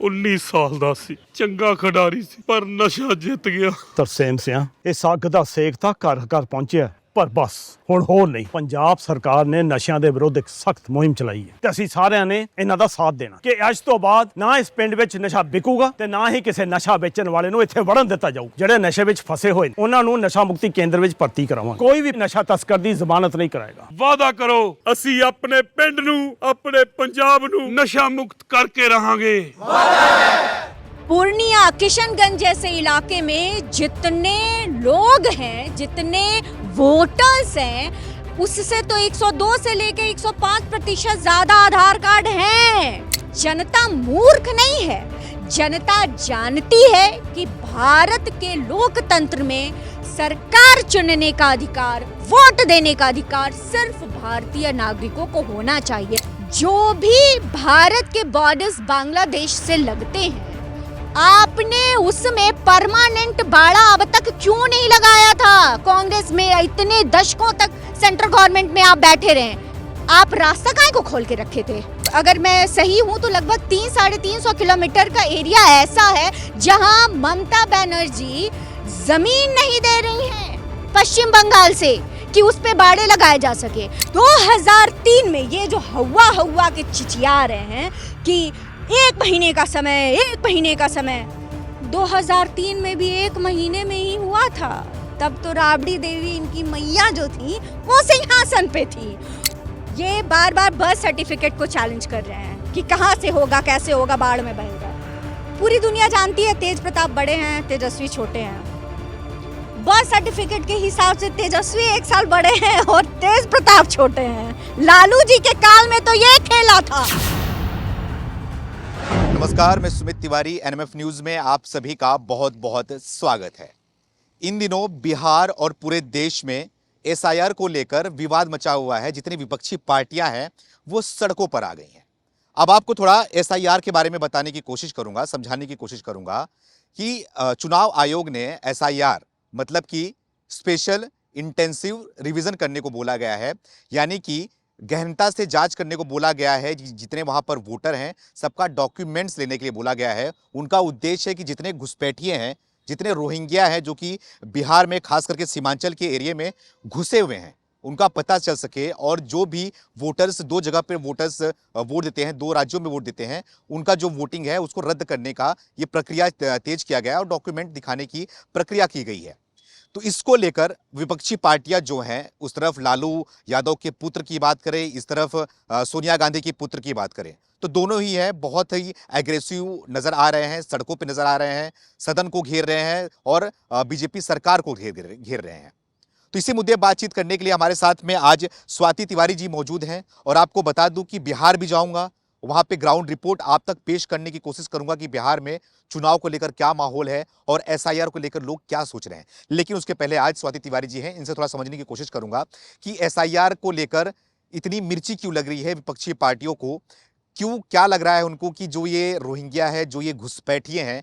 19 ਸਾਲ ਦਾ ਸੀ, ਚੰਗਾ ਖਿਡਾਰੀ ਸੀ, ਪਰ ਨਸ਼ਾ ਜਿੱਤ ਗਿਆ। ਤਰਸੇਮ ਸਿਆਂ ਇਸ ਅੱਗ ਦਾ ਸੇਕ ਤਾਂ ਘਰ ਘਰ ਪਹੁੰਚਿਆ, ਪਰ ਬਸ ਹੁਣ ਹੋਰ ਨਹੀਂ। ਪੰਜਾਬ ਸਰਕਾਰ ਨੇ ਨਸ਼ਿਆਂ ਦੇ ਵਿਰੁੱਧ ਇੱਕ ਸਖਤ ਮੁਹਿੰਮ ਚਲਾਈ ਹੈ ਤੇ ਅਸੀਂ ਸਾਰਿਆਂ ਨੇ ਇਹਨਾਂ ਦਾ ਸਾਥ ਦੇਣਾ ਕਿ ਅੱਜ ਤੋਂ ਬਾਅਦ ਨਾ ਇਸ ਪਿੰਡ ਵਿੱਚ ਨਸ਼ਾ ਵਿਕੂਗਾ ਤੇ ਨਾ ਹੀ ਕਿਸੇ ਨਸ਼ਾ ਵੇਚਣ ਵਾਲੇ ਨੂੰ ਇੱਥੇ ਵੜਨ ਦਿੱਤਾ ਜਾਊ। ਜਿਹੜੇ ਨਸ਼ੇ ਵਿੱਚ ਫਸੇ ਹੋਏ ਨੇ ਉਹਨਾਂ ਨੂੰ ਨਸ਼ਾ ਮੁਕਤੀ ਕੇਂਦਰ ਵਿੱਚ ਭਰਤੀ ਕਰਾਵਾਂਗੇ। ਕੋਈ ਵੀ ਨਸ਼ਾ ਤਸਕਰ ਦੀ ਜ਼ਮਾਨਤ ਨਹੀਂ ਕਰਾਏਗਾ। ਵਾਅਦਾ ਕਰੋ, ਅਸੀਂ ਆਪਣੇ ਪਿੰਡ ਨੂੰ, ਆਪਣੇ ਪੰਜਾਬ ਨੂੰ ਨਸ਼ਾ ਮੁਕਤ ਕਰਕੇ रहांगे। पूर्णिया, किशनगंज जैसे इलाके में जितने लोग हैं, जितने वोटर्स हैं, उससे तो 102 से लेकर 105% ज्यादा आधार कार्ड हैं। जनता मूर्ख नहीं है, जनता जानती है कि भारत के लोकतंत्र में सरकार चुनने का अधिकार, वोट देने का अधिकार सिर्फ भारतीय नागरिकों को होना चाहिए। जो भी भारत के बॉर्डर्स बांग्लादेश से लगते हैं, आपने उसमें परमानेंट बाड़ा अब तक क्यों नहीं लगाया था? कांग्रेस में इतने दशकों तक सेंट्रल गवर्नमेंट में आप बैठे रहे, आप रास्ता काहे को खोल के रखे थे? अगर मैं सही हूं तो लगभग 300-350 किलोमीटर का एरिया ऐसा है जहां ममता बनर्जी जमीन नहीं दे रही हैं पश्चिम बंगाल से कि उस पे बाड़े लगाए जा सके। 2003 में ये जो हवा के चिचिया रहे हैं कि 1 महीने का समय, 1 महीने का समय, 2003 में भी 1 महीने में ही हुआ था। तब तो राबड़ी देवी इनकी मैया जो थी वो सिंहासन पे थी। ये बार बार बर्थ सर्टिफिकेट को चैलेंज कर रहे हैं कि कहाँ से होगा, कैसे होगा, बाढ़ में बहेगा। पूरी दुनिया जानती है तेज प्रताप बड़े हैं, तेजस्वी छोटे हैं। बर्थ सर्टिफिकेट के हिसाब से तेजस्वी 1 साल बड़े हैं और तेज प्रताप छोटे हैं। लालू जी के काल में तो ये खेला था। नमस्कार, मैं सुमित तिवारी, एनएमएफ न्यूज में आप सभी का बहुत बहुत स्वागत है। इन दिनों बिहार और पूरे देश में एसआईआर को लेकर विवाद मचा हुआ है। जितनी विपक्षी पार्टियां हैं वो सड़कों पर आ गई हैं। अब आपको थोड़ा एसआईआर के बारे में बताने की कोशिश करूंगा, समझाने की कोशिश करूंगा कि चुनाव आयोग ने एसआईआर मतलब कि स्पेशल इंटेंसिव रिवीजन करने को बोला गया है, यानी कि गहनता से जांच करने को बोला गया है। जितने वहां पर वोटर हैं सबका डॉक्यूमेंट्स लेने के लिए बोला गया है। उनका उद्देश्य है कि जितने घुसपैठिए हैं, जितने रोहिंग्या हैं जो कि बिहार में खास करके सीमांचल के एरिया में घुसे हुए हैं, उनका पता चल सके और जो भी वोटर्स 2 जगह पे वोटर्स वोट देते हैं, 2 राज्यों में वोट देते हैं, उनका जो वोटिंग है उसको रद्द करने का ये प्रक्रिया तेज किया गया और डॉक्यूमेंट दिखाने की प्रक्रिया की गई है। तो इसको लेकर विपक्षी पार्टियां जो हैं, उस तरफ लालू यादव के पुत्र की बात करें, इस तरफ सोनिया गांधी के पुत्र की बात करें, तो दोनों ही है बहुत ही एग्रेसिव नजर आ रहे हैं, सड़कों पे नजर आ रहे हैं, सदन को घेर रहे हैं और बीजेपी सरकार को घेर रहे हैं। तो इसी मुद्दे बातचीत करने के लिए हमारे साथ में आज स्वाति तिवारी जी मौजूद हैं और आपको बता दूं कि बिहार भी जाऊंगा, वहां पे ग्राउंड रिपोर्ट आप तक पेश करने की कोशिश करूंगा कि बिहार में चुनाव को लेकर क्या माहौल है और एसआईआर को लेकर लोग क्या सोच रहे हैं। लेकिन उसके पहले आज स्वाति तिवारी जी हैं, इनसे थोड़ा समझने की कोशिश करूंगा कि एसआईआर को लेकर इतनी मिर्ची क्यों लग रही है विपक्षी पार्टियों को, क्यों, क्या लग रहा है उनको कि जो ये रोहिंग्या है, जो ये घुसपैठिए हैं,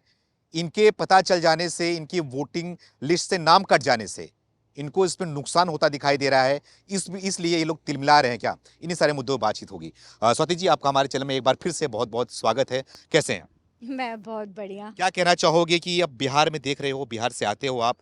इनके पता चल जाने से, इनकी वोटिंग लिस्ट से नाम कट जाने से इनको इसमें नुकसान होता दिखाई दे रहा है, इसलिए ये लोग तिलमिला रहे हैं क्या? इन्हीं सारे मुद्दों पर बातचीत होगी। स्वाति जी, आपका हमारे चैनल में एक बार फिर से बहुत बहुत स्वागत है। कैसे हैं? मैं बहुत बढ़िया। क्या कहना चाहोगे कि अब बिहार में देख रहे हो, बिहार से आते हो आप,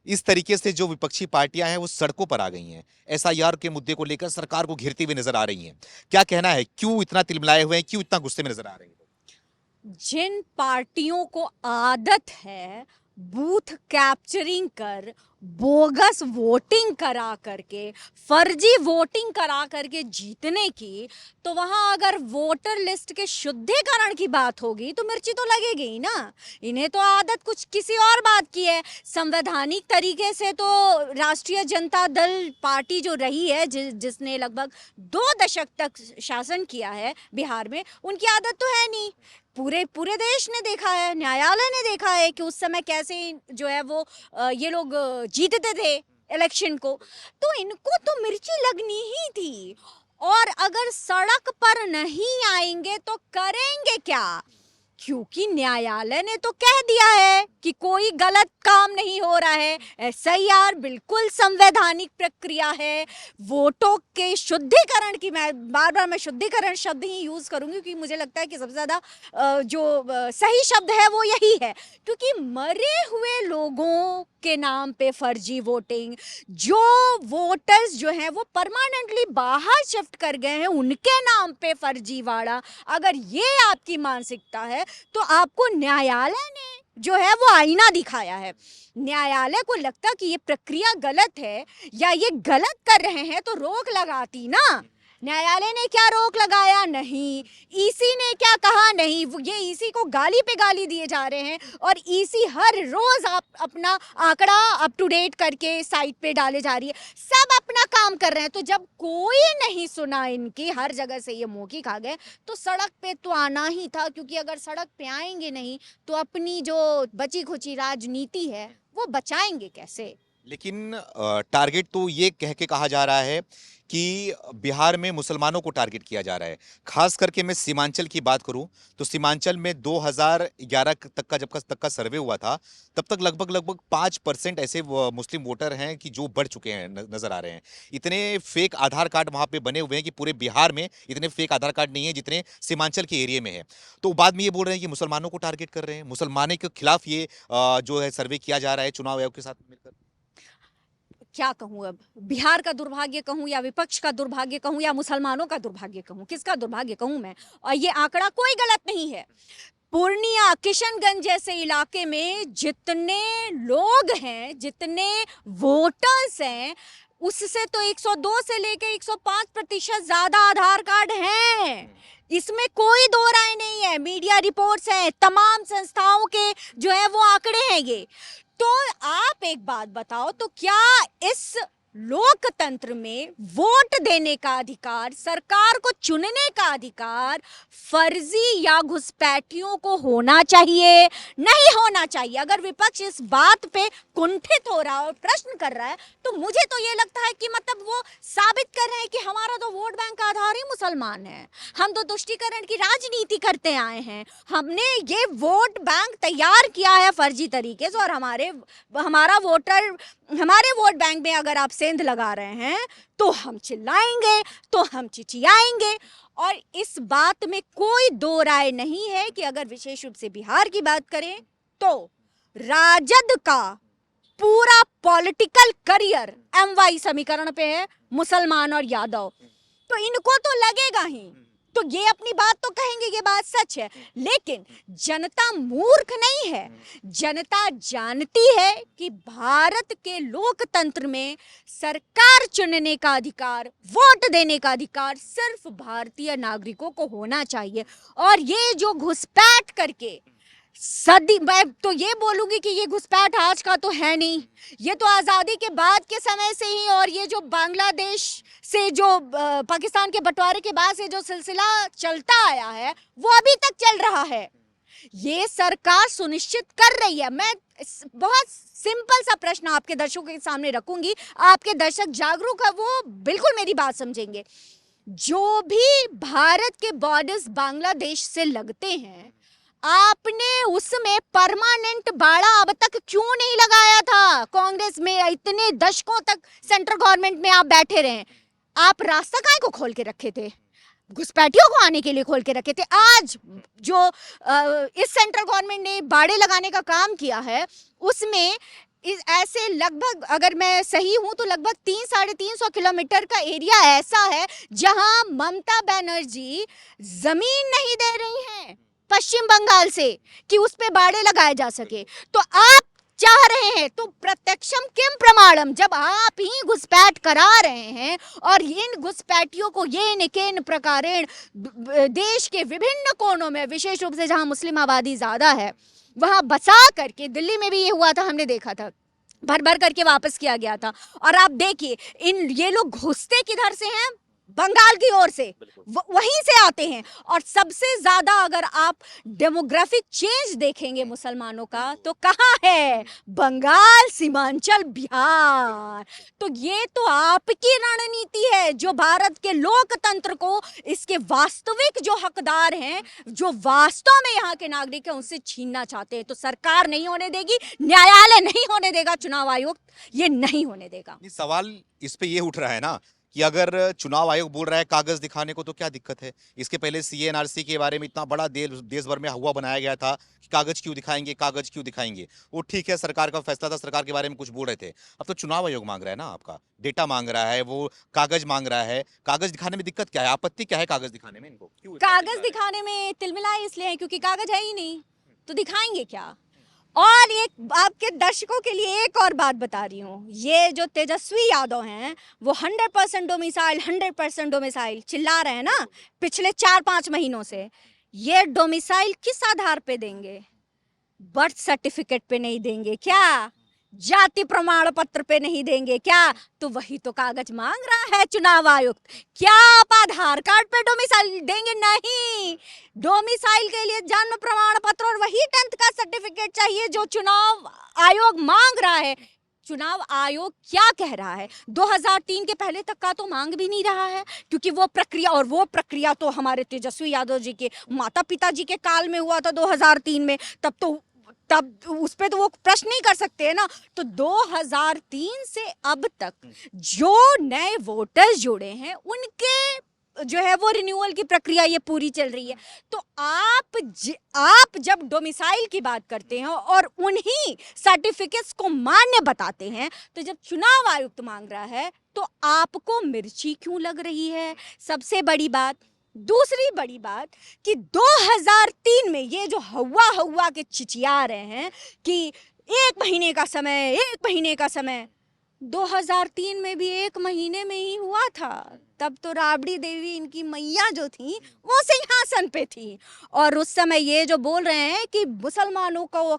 इस तरीके से जो विपक्षी पार्टियां हैं वो सड़कों पर आ गई हैं, एसआईआर के मुद्दे को लेकर सरकार को घेरती हुई नजर आ रही हैं, क्या कहना है? क्यों इतना तिलमिलाए हुए हैं, क्यों इतना गुस्से में नजर आ रही है? जिन पार्टियों को आदत है बूथ कैप्चरिंग कर, बोगस वोटिंग करा करके, फर्जी वोटिंग करा करके जीतने की, तो वहां अगर वोटर लिस्ट के शुद्धिकरण की बात होगी तो मिर्ची तो लगेगी ही ना। इन्हें तो आदत कुछ किसी और बात की है। संवैधानिक तरीके से तो राष्ट्रीय जनता दल पार्टी जो रही है, जिसने लगभग 2 दशक तक शासन किया है बिहार में, उनकी आदत तो है नहीं। पूरे देश ने देखा है, न्यायालय ने देखा है कि उस समय कैसे जो है वो ये लोग जीतते थे इलेक्शन को। तो इनको तो मिर्ची लगनी ही थी। और अगर सड़क पर नहीं आएंगे तो करेंगे क्या? क्योंकि न्यायालय ने तो कह दिया है कि कोई गलत काम नहीं हो रहा है। एसआईआर बिल्कुल संवैधानिक प्रक्रिया है। वोटों के शुद्धिकरण की, मैं बार शुद्धिकरण शब्द ही यूज करूंगी क्योंकि मुझे लगता है कि सबसे ज्यादा सही शब्द है वो यही है, क्योंकि मरे हुए लोगों के नाम पे फर्जी वोटिंग, जो वोटर्स जो हैं वो परमानेंटली बाहर शिफ्ट कर गए हैं उनके नाम पे फर्जीवाड़ा, अगर ये आपकी मानसिकता है तो आपको न्यायालय ने जो है वो आईना दिखाया है। न्यायालय को लगता कि ये प्रक्रिया गलत है या ये गलत कर रहे हैं तो रोक लगाती ना। न्यायालय ने क्या रोक लगाया? नहीं। ईसी ने क्या कहा? नहीं। ये ईसी को गाली पे गाली दिए जा रहे हैं और ईसी हर रोज आप अपना आंकड़ा अप टू डेट करके साइट पे डाले जा रही है। सब अपना काम कर रहे हैं। तो जब कोई नहीं सुना इनकी, हर जगह से ये मौखिक आ गए, तो सड़क पे तो आना ही था, क्योंकि अगर सड़क पे आएंगे नहीं तो अपनी जो बची खुची राजनीति है वो बचाएंगे कैसे? लेकिन टारगेट तो ये कह के कहा जा रहा है कि बिहार में मुसलमानों को टारगेट किया जा रहा है। खास करके मैं सीमांचल की बात करूं तो सीमांचल में 2011 तक का सर्वे हुआ था, तब तक लगभग 5% ऐसे मुस्लिम वोटर हैं कि जो बढ़ चुके हैं, नजर आ रहे हैं। इतने फेक आधार कार्ड वहां पे बने हुए हैं कि पूरे बिहार में इतने फेक आधार कार्ड नहीं है जितने सीमांचल के एरिया में है। तो बाद में ये बोल रहे हैं कि मुसलमानों को टारगेट कर रहे हैं, मुसलमानों के खिलाफ ये जो है सर्वे किया जा रहा है चुनाव आयोग के साथ मिलकर। क्या कहूँ अब, बिहार का दुर्भाग्य कहूँ या विपक्ष का दुर्भाग्य कहूँ या मुसलमानों का दुर्भाग्य कहूँ, किसका दुर्भाग्य कहूँ मैं? और ये आंकड़ा कोई गलत नहीं है। पूर्णिया, किशनगंज जैसे इलाके में जितने लोग हैं, जितने वोटर्स हैं, उससे तो 102 से लेके 105% ज्यादा आधार कार्ड हैं। इसमें कोई दो राय नहीं है। मीडिया रिपोर्ट्स हैं, तमाम संस्थाओं के जो है वो आंकड़े हैं ये। तो आप एक बात बताओ, तो क्या इस लोकतंत्र में वोट देने का अधिकार, सरकार को चुनने का अधिकार फर्जी या घुसपैठियों को होना चाहिए? नहीं होना चाहिए। अगर विपक्ष इस बात पे कुंठित हो रहा है और प्रश्न कर रहा है, तो मुझे तो ये लगता है कि मतलब वो साबित कर रहे हैं कि हमारा तो वोट बैंक का आधार ही मुसलमान है। हम तो तुष्टीकरण की राजनीति करते आए हैं। हमने ये वोट बैंक तैयार किया है फर्जी तरीके से, और हमारे वोट बैंक में अगर आप सेंध लगा रहे हैं तो हम चिल्लाएंगे, तो हम चिचियाएंगे। और इस बात में कोई दो राय नहीं है कि अगर विशेष रूप से बिहार की बात करें तो राजद का पूरा पॉलिटिकल करियर MY समीकरण पे है, मुसलमान और यादव। तो इनको तो लगेगा ही, तो ये अपनी बात तो कहेंगे, ये बात सच है। लेकिन जनता मूर्ख नहीं है। जनता जानती है कि भारत के लोकतंत्र में सरकार चुनने का अधिकार, वोट देने का अधिकार सिर्फ भारतीय नागरिकों को होना चाहिए। और ये जो घुसपैठ करके सदी, मैं तो ये बोलूंगी कि ये घुसपैठ आज का तो है नहीं, ये तो आज़ादी के बाद के समय से ही, और ये जो बांग्लादेश से जो पाकिस्तान के बंटवारे के बाद से जो सिलसिला चलता आया है वो अभी तक चल रहा है। ये सरकार सुनिश्चित कर रही है। मैं बहुत सिंपल सा प्रश्न आपके दर्शकों के सामने रखूंगी, आपके दर्शक जागरूक है, वो बिल्कुल मेरी बात समझेंगे। जो भी भारत के बॉर्डर्स बांग्लादेश से लगते हैं, आपने उसमें परमानेंट बाड़ा अब तक क्यों नहीं लगाया था? कांग्रेस में इतने दशकों तक सेंट्रल गवर्नमेंट में आप बैठे रहे, आप रास्ता काहे को खोल के रखे थे? घुसपैठियों को आने के लिए खोल के रखे थे। आज जो इस सेंट्रल गवर्नमेंट ने बाड़े लगाने का काम किया है, उसमें ऐसे लगभग, अगर मैं सही हूं तो लगभग 300-350 किलोमीटर का एरिया ऐसा है जहां ममता बनर्जी जमीन नहीं दे रही हैं पश्चिम बंगाल से कि उस पे बाड़े लगाए जा सके। तो आप चाह रहे हैं, तो प्रत्यक्षम किम प्रमाणम, जब आप ही घुसपैठ करा रहे हैं और इन घुसपैठियों को येन केन प्रकारेण देश के विभिन्न कोनों में, विशेष रूप से जहां मुस्लिम आबादी ज्यादा है, वहां बसा करके, दिल्ली में भी ये हुआ था, हमने देखा था, भर भर करके वापस किया गया था। और आप देखिए ये लोग घुसते किधर से हैं? बंगाल की ओर से, वहीं से आते हैं। और सबसे ज्यादा अगर आप डेमोग्राफिक चेंज देखेंगे मुसलमानों का तो कहाँ है? बंगाल, सीमांचल, बिहार। तो ये तो आपकी रणनीति है जो भारत के लोकतंत्र को, इसके वास्तविक जो हकदार हैं, जो वास्तव में यहाँ के नागरिक हैं, उनसे छीनना चाहते हैं। तो सरकार नहीं होने देगी, न्यायालय नहीं होने देगा, चुनाव आयोग ये नहीं होने देगा। सवाल इस पे ये उठ रहा है ना कि अगर चुनाव आयोग बोल रहा है कागज दिखाने को तो क्या दिक्कत है? इसके पहले सीएनआरसी के बारे में इतना बड़ा देश भर में हुआ बनाया गया था कि कागज क्यों दिखाएंगे, कागज क्यों दिखाएंगे। वो ठीक है, सरकार का फैसला था, सरकार के बारे में कुछ बोल रहे थे। अब तो चुनाव आयोग मांग रहा है ना, आपका डेटा मांग रहा है, वो कागज मांग रहा है। कागज दिखाने में दिक्कत क्या है? आपत्ति क्या है कागज दिखाने में? इनको क्यों कागज दिखाने में तिलमिलाए इसलिए है क्योंकि कागज है ही नहीं, तो दिखाएंगे क्या? और एक आपके दर्शकों के लिए एक और बात बता रही हूँ, ये जो तेजस्वी यादव हैं वो 100% डोमिसाइल 100% डोमिसाइल चिल्ला रहे हैं ना पिछले 4-5 महीनों से। ये डोमिसाइल किस आधार पे देंगे? बर्थ सर्टिफिकेट पे नहीं देंगे क्या? जाति प्रमाण पत्र पे नहीं देंगे क्या? तो वही तो कागज मांग रहा है चुनाव आयोग। क्या आप आधार कार्ड पे डोमिसाइल देंगे? नहीं, डोमिसाइल के लिए जन्म प्रमाण पत्र और वही 10th का सर्टिफिकेट चाहिए जो चुनाव आयोग मांग रहा है। चुनाव आयोग क्या कह रहा है? 2003 के पहले तक का तो मांग भी नहीं रहा है क्योंकि वो प्रक्रिया तो हमारे तेजस्वी यादव जी के माता पिता जी के काल में हुआ था 2003 में। तब उस पे तो वो प्रश्न नहीं कर सकते हैं ना। तो 2003 से अब तक जो नए वोटर्स जुड़े हैं उनके जो है वो रिन्यूअल की प्रक्रिया ये पूरी चल रही है। तो आप जब डोमिसाइल की बात करते हैं और उन्हीं सर्टिफिकेट्स को मान्य बताते हैं, तो जब चुनाव आयुक्त मांग रहा है तो आपको मिर्ची क्यों लग रही है? सबसे बड़ी बात। दूसरी बड़ी बात कि 2003 में ये जो हवा के चिचिया रहे हैं कि 1 महीने का समय, 2003 में भी 1 महीने में ही हुआ था। तब तो राबड़ी देवी इनकी मैया जो थी वो सिंहासन पे थी। और उस समय ये जो बोल रहे हैं कि मुसलमानों का वो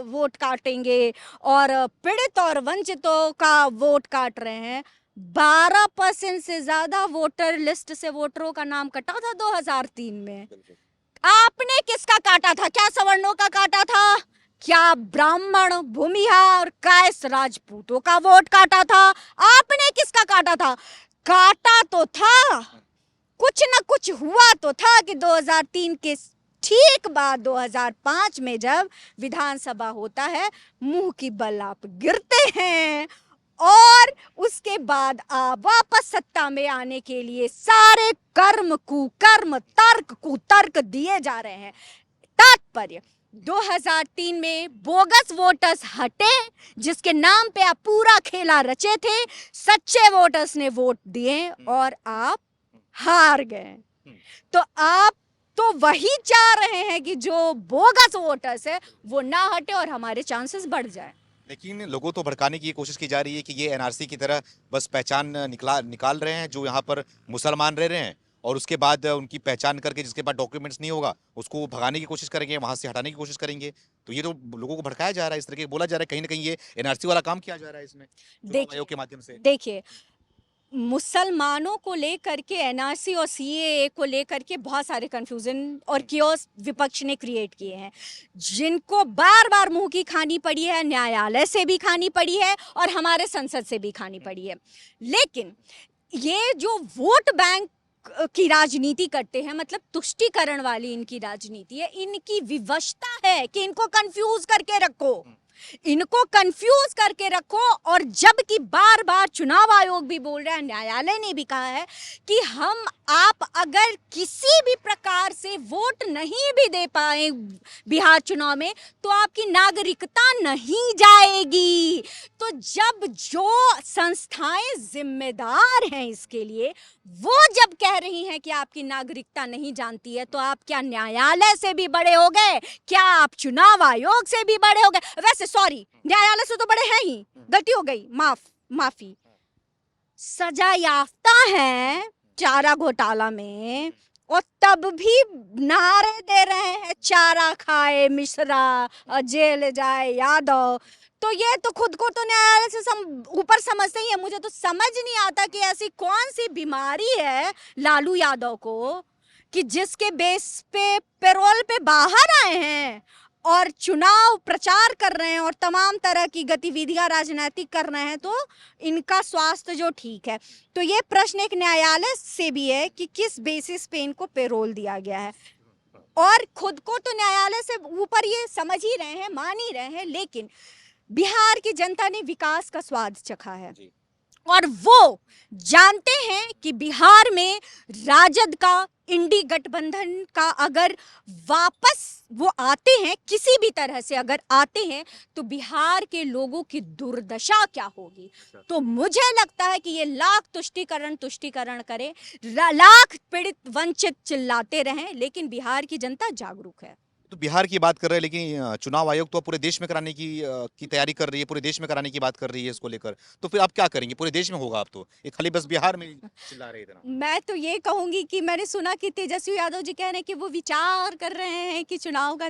वोट काटेंगे और पीड़ित और वंचितों का वोट काट रहे हैं। 12% से ज्यादा वोटर लिस्ट से वोटरों का नाम कटा था 2003 में। आपने किसका काटा था? क्या सवर्णों का काटा था? क्या ब्राह्मण, भूमिहार, कायस्थ, राजपूतों का वोट काटा था? आपने किसका काटा था? काटा तो था, कुछ न कुछ हुआ तो था कि 2003 के ठीक बाद 2005 में जब विधानसभा होता है, मुंह की बल आप गिरते हैं और उसके बाद आप वापस सत्ता में आने के लिए सारे कर्म कुकर्म, तर्क कुतर्क दिए जा रहे हैं। तात्पर्य 2003 में बोगस वोटर्स हटे जिसके नाम पे आप पूरा खेला रचे थे, सच्चे वोटर्स ने वोट दिए और आप हार गए। तो आप तो वही चाह रहे हैं कि जो बोगस वोटर्स है वो ना हटे और हमारे चांसेस बढ़ जाए। लेकिन लोगों तो भड़काने की कोशिश की जा रही है कि ये एनआरसी की तरह बस पहचान निकाल रहे हैं जो यहाँ पर मुसलमान रह रहे हैं, और उसके बाद उनकी पहचान करके जिसके पास डॉक्यूमेंट्स नहीं होगा उसको भगाने की कोशिश करेंगे, वहां से हटाने की कोशिश करेंगे। तो ये तो लोगों को भड़काया जा रहा है, इस तरह के बोला जा रहा है, कहीं ना कहीं ये एनआरसी वाला काम किया जा रहा है इसमें चुनाव आयोग के माध्यम से। देखिए, मुसलमानों को लेकर के एनआरसी और सीएए को लेकर के बहुत सारे कंफ्यूजन और कियोस विपक्ष ने क्रिएट किए हैं, जिनको बार बार मुंह की खानी पड़ी है, न्यायालय से भी खानी पड़ी है और हमारे संसद से भी खानी पड़ी है। लेकिन ये जो वोट बैंक की राजनीति करते हैं, मतलब तुष्टीकरण वाली इनकी राजनीति है, इनकी विवशता है कि इनको कंफ्यूज करके रखो। और जबकि बार बार चुनाव आयोग भी बोल रहा है, न्यायालय ने भी कहा है कि आप अगर किसी भी प्रकार से वोट नहीं भी दे पाए बिहार चुनाव में तो आपकी नागरिकता नहीं जाएगी। तो जब जो संस्थाएं जिम्मेदार हैं इसके लिए वो जब कह रही हैं कि आपकी नागरिकता नहीं जानती है, तो आप क्या न्यायालय से भी बड़े हो गए? क्या आप चुनाव आयोग से भी बड़े हो गए? वैसे सॉरी, न्यायालय से तो बड़े हैं ही, गलती हो गई, माफी। सजा याफ्ता हैं चारा घोटाला में और तब भी नारे दे रहे हैं चारा खाए मिश्रा और जेल जाए यादव। तो ये तो खुद को तो न्यायालय से ऊपर समझते ही है। मुझे तो समझ नहीं आता कि ऐसी कौन सी बीमारी है लालू यादव को कि जिसके बेस पे पैरोल पे बाहर आए हैं और चुनाव प्रचार कर रहे हैं और तमाम तरह की गतिविधियां राजनीतिक कर रहे हैं, तो इनका स्वास्थ्य जो ठीक है। तो ये प्रश्न एक न्यायालय से भी है कि किस बेसिस पे इनको पैरोल दिया गया है। और खुद को तो न्यायालय से ऊपर ये समझ ही रहे हैं, मान ही रहे हैं, लेकिन बिहार की जनता ने विकास का स्वाद चखा है और वो जानते हैं कि बिहार में राजद का, इंडी गठबंधन का अगर वापस वो आते हैं, किसी भी तरह से अगर आते हैं, तो बिहार के लोगों की दुर्दशा क्या होगी। तो मुझे लगता है कि ये लाख तुष्टीकरण करे, लाख पीड़ित वंचित चिल्लाते रहें, लेकिन बिहार की जनता जागरूक है। तो बिहार की बात कर रहे हैं, लेकिन चुनाव आयोग तो पूरे देश में कराने की तैयारी कर रही है, पूरे देश में कराने की बात कर रही है इसको लेकर। तो फिर आप क्या करेंगे? पूरे देश में होगा आप तो, ये खाली बस बिहार में चिल्ला रहे इतना। मैं तो ये कहूंगी कि मैंने सुना कि तेजस्वी यादव जी कह रहे हैं कि वो विचार कर रहे हैं कि चुनाव का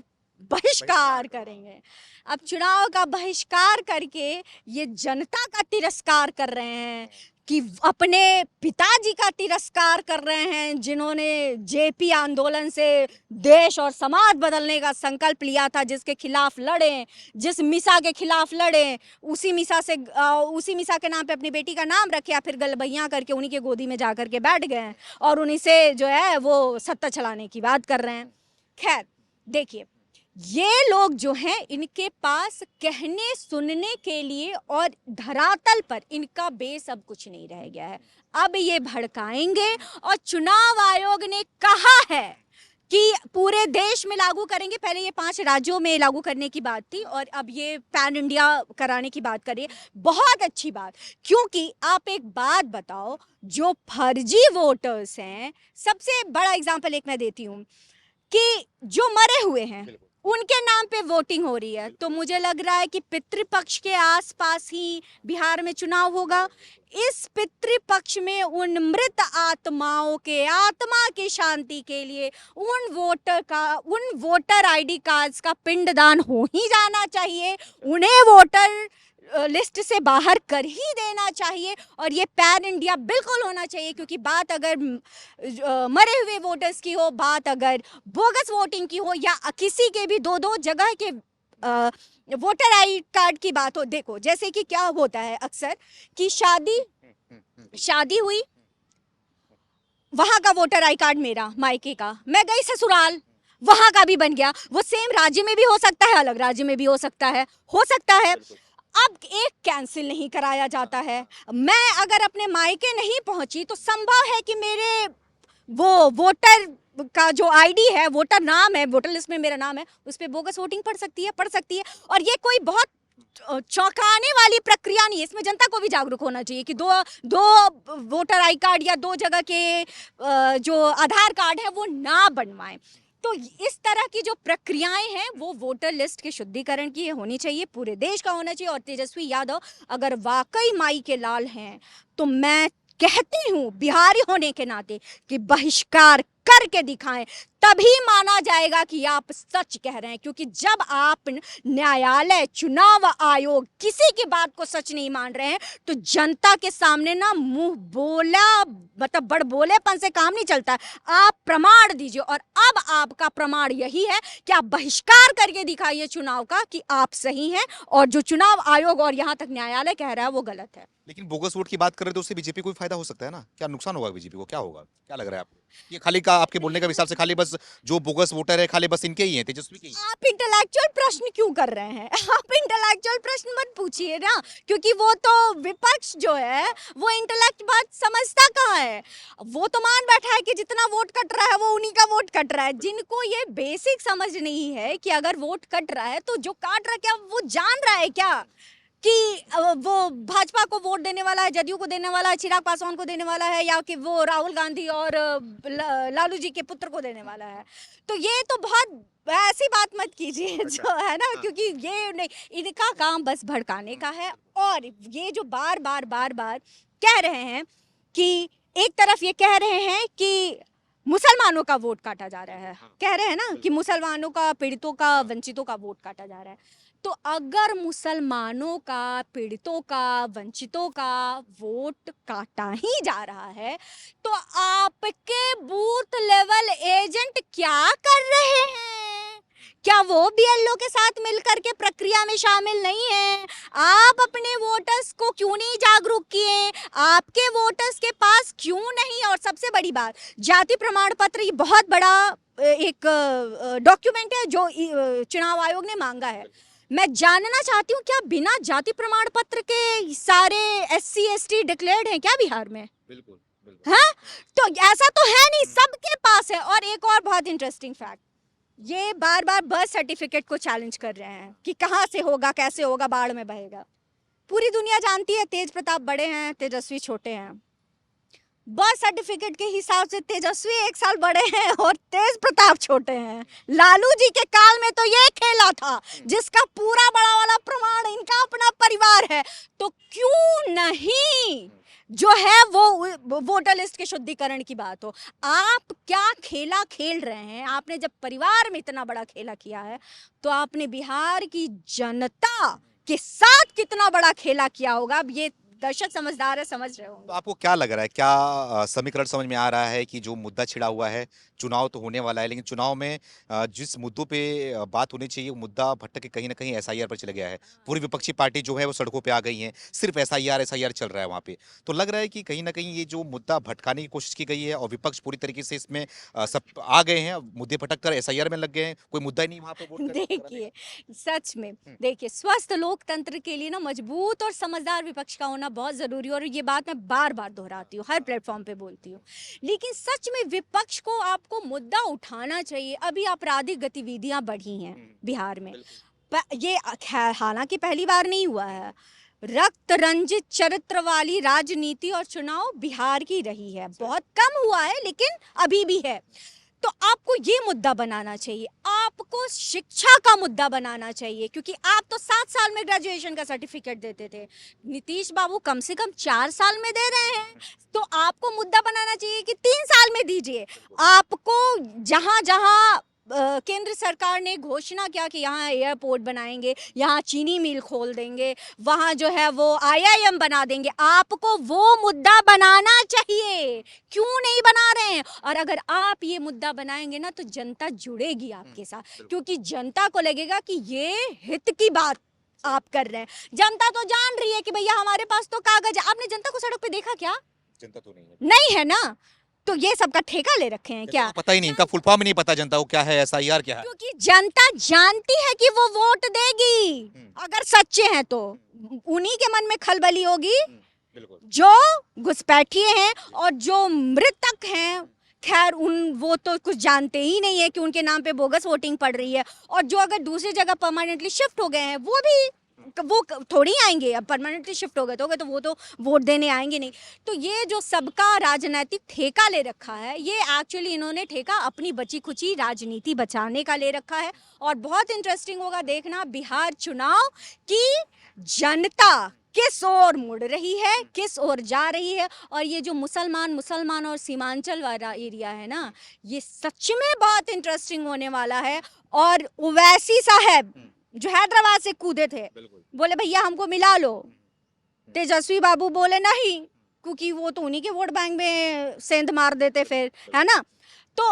बहिष्कार करेंगे। अब चुनाव का बहिष्कार करके ये जनता का तिरस्कार कर रहे हैं कि अपने पिताजी का तिरस्कार कर रहे हैं, जिन्होंने जेपी आंदोलन से देश और समाज बदलने का संकल्प लिया था, जिसके खिलाफ लड़े, जिस मिसा के खिलाफ लड़े, उसी मिसा के नाम पे अपनी बेटी का नाम रखे, फिर गलबैया करके उन्हीं के गोदी में जा करके बैठ गए और उन्हीं से जो है वो सत्ता चलाने की बात कर रहे हैं। खैर देखिए, ये लोग जो हैं, इनके पास कहने सुनने के लिए और धरातल पर इनका बेस अब कुछ नहीं रह गया है। अब ये भड़काएंगे और चुनाव आयोग ने कहा है कि पूरे देश में लागू करेंगे। पहले ये 5 राज्यों में लागू करने की बात थी और अब ये पैन इंडिया कराने की बात करिए। बहुत अच्छी बात, क्योंकि आप एक बात बताओ, जो फर्जी वोटर्स हैं, सबसे बड़ा एग्जाम्पल एक मैं देती हूँ कि जो मरे हुए हैं उनके नाम पे वोटिंग हो रही है। तो मुझे लग रहा है कि पितृपक्ष के आसपास ही बिहार में चुनाव होगा। इस पितृपक्ष में उन मृत आत्माओं के आत्मा की शांति के लिए उन वोटर आईडी कार्ड्स का पिंडदान हो ही जाना चाहिए, उन्हें वोटर लिस्ट से बाहर कर ही देना चाहिए और ये पैन इंडिया बिल्कुल होना चाहिए। क्योंकि बात अगर मरे हुए वोटर्स की हो, बात अगर बोगस वोटिंग की हो, या किसी के भी 2-2 जगह के वोटर आई कार्ड की बात हो, देखो जैसे कि क्या होता है अक्सर कि शादी हुई, वहां का वोटर आई कार्ड मेरा मायके का, मैं गई ससुराल, वहां का भी बन गया। वो सेम राज्य में भी हो सकता है, अलग राज्य में भी हो सकता है। अब एक कैंसिल नहीं कराया जाता है। मैं अगर अपने मायके नहीं पहुंची तो संभव है कि मेरे वो वोटर का जो आईडी है, वोटर नाम है, वोटर लिस्ट में मेरा नाम है, उस पर बोगस वोटिंग पड़ सकती है। और ये कोई बहुत चौंकाने वाली प्रक्रिया नहीं है। इसमें जनता को भी जागरूक होना चाहिए कि दो वोटर आई कार्ड या 2 जगह के जो आधार कार्ड है वो ना बनवाएं। तो इस तरह की जो प्रक्रियाएं हैं वो वोटर लिस्ट के शुद्धिकरण की होनी चाहिए, पूरे देश का होना चाहिए। और तेजस्वी यादव अगर वाकई माई के लाल हैं तो मैं कहती हूँ बिहारी होने के नाते कि बहिष्कार करके दिखाएं, तभी माना जाएगा कि आप सच कह रहे हैं। क्योंकि जब आप न्यायालय, चुनाव आयोग किसी की बात को सच नहीं मान रहे हैं तो जनता के सामने ना मुंह बोला मतलब बड़बोलेपन से काम नहीं चलता। आप प्रमाण दीजिए और अब आपका प्रमाण यही है कि आप बहिष्कार करके दिखाइए चुनाव का कि आप सही हैं और जो चुनाव आयोग और यहाँ तक न्यायालय कह रहा है वो गलत है। लेकिन बोगस वोट की बात कर रहे तो उससे बीजेपी को भी फायदा हो सकता है ना? क्या नुकसान होगा बीजेपी को? क्या होगा, क्या लग रहा है आपको? ये खाली का आपके बोलने का हिसाब से खाली बस जो बोगस वोटर है खाली बस इनके ही हैं, तेजस्वी के ही। आप इंटेलेक्चुअल प्रश्न क्यों कर रहे हैं? आप इंटेलेक्चुअल प्रश्न मत पूछिए ना, क्योंकि वो तो विपक्ष जो है वो इंटेलेक्ट बात समझता कहाँ है। वो तो मान बैठा है कि जितना वोट कट रहा है वो उन्हीं का वोट कट रहा है। जिनको ये बेसिक समझ नहीं है कि अगर वोट कट रहा है तो जो काट रहा है क्या वो जान रहा है क्या कि वो भाजपा को वोट देने वाला है, जदयू को देने वाला है, चिराग पासवान को देने वाला है, या कि वो राहुल गांधी और लालू जी के पुत्र को देने वाला है। तो ये तो बहुत ऐसी बात मत कीजिए जो है ना, क्योंकि ये नहीं, इनका काम बस भड़काने का है। और ये जो बार बार कह रहे हैं कि एक तरफ ये कह रहे हैं कि मुसलमानों का वोट काटा जा रहा है, कह रहे हैं ना कि मुसलमानों का, पीड़ितों का, वंचितों का वोट काटा जा रहा है। तो अगर मुसलमानों का, पीड़ितों का, वंचितों का वोट काटा ही जा रहा है तो आपके बूथ लेवल एजेंट क्या कर रहे हैं? क्या वो बीएलओ के साथ मिलकर के प्रक्रिया में शामिल नहीं है? आप अपने वोटर्स को क्यों नहीं जागरूक किए? आपके वोटर्स के पास क्यों नहीं? और सबसे बड़ी बात, जाति प्रमाण पत्र, ये बहुत बड़ा एक डॉक्यूमेंट है जो चुनाव आयोग ने मांगा है। मैं जानना चाहती हूँ, क्या बिना जाति प्रमाण पत्र के सारे SC ST डिक्लेयर्ड हैं क्या बिहार में? बिल्कुल। हाँ, तो ऐसा तो है नहीं, सबके पास है। और एक और बहुत इंटरेस्टिंग फैक्ट, ये बार बार बर्थ सर्टिफिकेट को चैलेंज कर रहे हैं कि कहाँ से होगा, कैसे होगा, बाढ़ में बहेगा। पूरी दुनिया जानती है तेज प्रताप बड़े हैं, तेजस्वी छोटे हैं। बर्थ सर्टिफिकेट के हिसाब से तेजस्वी 1 साल बड़े हैं और तेज प्रताप छोटे हैं। लालू जी के काल में तो ये खेला था, जिसका पूरा बड़ा वाला प्रमाण इनका अपना परिवार है। तो क्यों नहीं जो है वो वोटर लिस्ट के शुद्धिकरण की बात हो? आप क्या खेला खेल रहे हैं? आपने जब परिवार में इतना बड़ा खेला किया है तो आपने बिहार की जनता के साथ कितना बड़ा खेला किया होगा? अब ये दर्शक समझदार है, समझ रहे होंगे। तो आपको क्या लग रहा है, क्या समीकरण समझ में आ रहा है कि जो मुद्दा छिड़ा हुआ है, चुनाव तो होने वाला है, लेकिन चुनाव में जिस मुद्दों पे बात होनी चाहिए वो मुद्दा भटक के कहीं ना कहीं SIR पर चला गया है। पूरी विपक्षी पार्टी जो है वो सड़कों पे आ गई है, सिर्फ SIR चल रहा है वहाँ पे। तो लग रहा है कि कहीं ना कहीं ये जो मुद्दा भटकाने की कोशिश की गई है और विपक्ष पूरी तरीके से इसमें सब आ गए हैं, मुद्दे भटक कर SIR में लग गए हैं, कोई मुद्दा ही नहीं वहाँ पे। देखिए, सच में देखिए, स्वस्थ लोकतंत्र के लिए ना मजबूत और समझदार विपक्ष का होना बहुत जरूरी है। और ये बात मैं बार बार दोहराती हूँ, हर प्लेटफॉर्म पे बोलती हूँ। लेकिन सच में विपक्ष को आपको मुद्दा उठाना चाहिए। अभी आपराधिक गतिविधियां बढ़ी हैं बिहार में, ये हालांकि पहली बार नहीं हुआ है। रक्त रंजित चरित्र वाली राजनीति और चुनाव बिहार की रही है, बहुत कम हुआ है लेकिन अभी भी है। तो आपको ये मुद्दा बनाना चाहिए, आपको शिक्षा का मुद्दा बनाना चाहिए, क्योंकि आप तो 7 साल में ग्रेजुएशन का सर्टिफिकेट देते थे, नीतीश बाबू कम से कम 4 साल में दे रहे हैं। तो आपको मुद्दा बनाना चाहिए कि 3 साल में दीजिए। आपको जहां जहां केंद्र सरकार ने घोषणा किया कि यहाँ एयरपोर्ट बनाएंगे, यहाँ चीनी मिल खोल देंगे, वहाँ जो है वो IIM बना देंगे, आपको वो मुद्दा बनाना चाहिए। क्यों नहीं बना रहे हैं? और अगर आप ये मुद्दा बनाएंगे ना तो जनता जुड़ेगी आपके साथ, क्योंकि जनता को लगेगा कि ये हित की बात आप कर रहे हैं। जनता तो जान रही है कि भैया हमारे पास तो कागज है। आपने जनता को सड़क पे देखा क्या? जनता तो नहीं है ना। तो ये सबका ठेका ले रखे हैं क्या? पता ही नहीं, इनका फुल फॉर्म ही नहीं पता जनता को, क्या है SIR क्या है। क्योंकि जनता जानती है कि वो वोट देगी, अगर सच्चे हैं तो। उन्हीं के मन में खलबली होगी जो घुसपैठिए हैं और जो मृतक हैं। खैर वो तो कुछ जानते ही नहीं है कि उनके नाम पे बोगस वोटिंग पड़ रही है। और जो अगर दूसरी जगह परमानेंटली शिफ्ट हो गए हैं वो थोड़ी आएंगे। अब परमानेंटली शिफ्ट हो गए तो वो तो वोट देने आएंगे नहीं। तो ये जो सबका राजनीतिक ठेका ले रखा है, ये एक्चुअली इन्होंने ठेका अपनी बची खुची राजनीति बचाने का ले रखा है। और बहुत इंटरेस्टिंग होगा देखना बिहार चुनाव की जनता किस ओर मुड़ रही है, किस ओर जा रही है। और ये जो मुसलमान और सीमांचल वाला एरिया है ना, ये सच में बहुत इंटरेस्टिंग होने वाला है। और ओवैसी साहब जो हैदराबाद से कूदे थे, बोले भैया हमको मिला लो। तेजस्वी बाबू बोले नहीं, क्योंकि वो तो उन्हीं के वोट बैंक में सेंध मार देते फिर, है ना। तो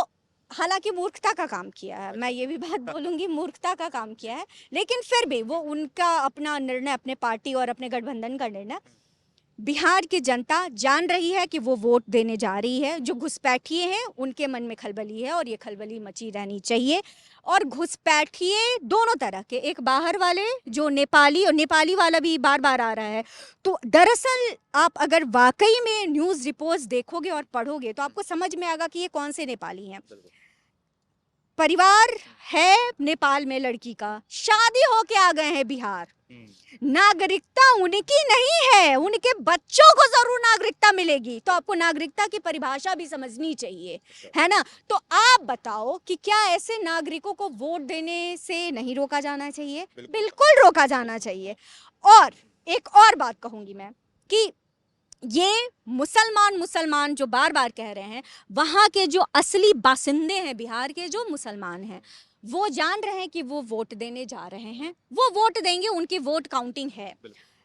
हालांकि मूर्खता का काम किया है, मैं ये भी बात बोलूंगी, मूर्खता का काम किया है। लेकिन फिर भी वो उनका अपना निर्णय, अपने पार्टी और अपने गठबंधन का निर्णय। बिहार की जनता जान रही है कि वो वोट देने जा रही है। जो घुसपैठिए हैं उनके मन में खलबली है और ये खलबली मची रहनी चाहिए। और घुसपैठिए दोनों तरह के, एक बाहर वाले जो नेपाली, और नेपाली वाला भी बार बार आ रहा है। तो दरअसल आप अगर वाकई में न्यूज़ रिपोर्ट्स देखोगे और पढ़ोगे तो आपको समझ में आएगा कि ये कौन से नेपाली हैं। परिवार है नेपाल में लड़की का, शादी होके आ गए हैं बिहार। नागरिकता उनकी नहीं है, उनके बच्चों को जरूर नागरिकता मिलेगी। तो आपको नागरिकता की परिभाषा भी समझनी चाहिए, है ना। तो आप बताओ कि क्या ऐसे नागरिकों को वोट देने से नहीं रोका जाना चाहिए? बिल्कुल रोका जाना चाहिए। और एक और बात कहूंगी मैं कि ये मुसलमान जो बार बार कह रहे हैं, वहाँ के जो असली बासिंदे हैं बिहार के, जो मुसलमान हैं, वो जान रहे हैं कि वो वोट देने जा रहे हैं, वो वोट देंगे, उनकी वोट काउंटिंग है।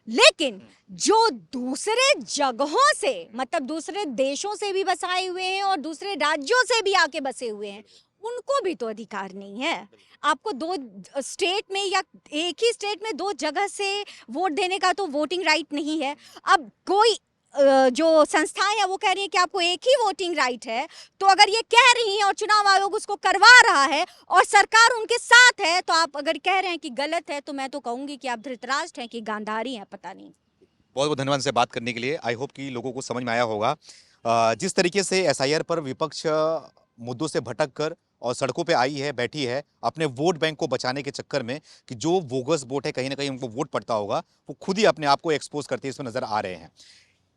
लेकिन जो दूसरे जगहों से, मतलब दूसरे देशों से भी बसाए हुए हैं और दूसरे राज्यों से भी आके बसे हुए हैं, उनको भी तो अधिकार नहीं है। आपको दो स्टेट में या एक ही स्टेट में दो जगह से वोट देने का तो वोटिंग राइट नहीं है। अब कोई जो संस्थाएं हैं वो कह रही है कि आपको एक ही वोटिंग राइट है, तो अगर ये कह रही हैं और चुनाव आयोग उसको करवा रहा है और सरकार उनके साथ है, तो आप अगर कह रहे हैं कि गलत है, तो मैं तो कहूंगी कि आप धृतराष्ट्र हैं कि गांधारी हैं, पता नहीं। बहुत बहुत धन्यवाद से बात करने के लिए। आई होप कि लोगों को समझ में आया होगा जिस तरीके से एसआईआर पर विपक्ष मुद्दों से भटक कर और सड़कों पे आई है, बैठी है अपने वोट बैंक को बचाने के चक्कर में, कि जो बोगस वोट है कहीं ना कहीं उनको वोट पड़ता होगा, वो खुद ही अपने आप को एक्सपोज करते इसमें नजर आ रहे हैं।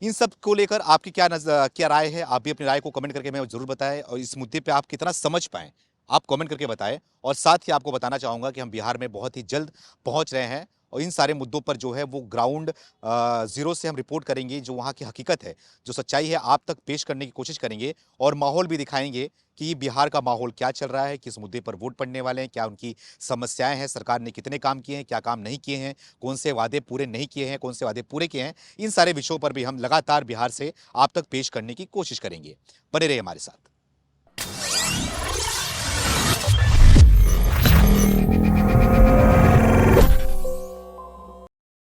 इन सब को लेकर आपकी क्या राय है? आप भी अपनी राय को कमेंट करके हमें जरूर बताएं, और इस मुद्दे पे आप कितना समझ पाएं आप कमेंट करके बताएं। और साथ ही आपको बताना चाहूँगा कि हम बिहार में बहुत ही जल्द पहुँच रहे हैं, और इन सारे मुद्दों पर जो है वो ग्राउंड ज़ीरो से हम रिपोर्ट करेंगे, जो वहाँ की हकीकत है, जो सच्चाई है, आप तक पेश करने की कोशिश करेंगे, और माहौल भी दिखाएंगे कि बिहार का माहौल क्या चल रहा है, किस मुद्दे पर वोट पड़ने वाले हैं, क्या उनकी समस्याएं हैं, सरकार ने कितने काम किए हैं, क्या काम नहीं किए हैं, कौन से वादे पूरे नहीं किए हैं, कौन से वादे पूरे किए हैं। इन सारे विषयों पर भी हम लगातार बिहार से आप तक पेश करने की कोशिश करेंगे। बने रहिए हमारे साथ।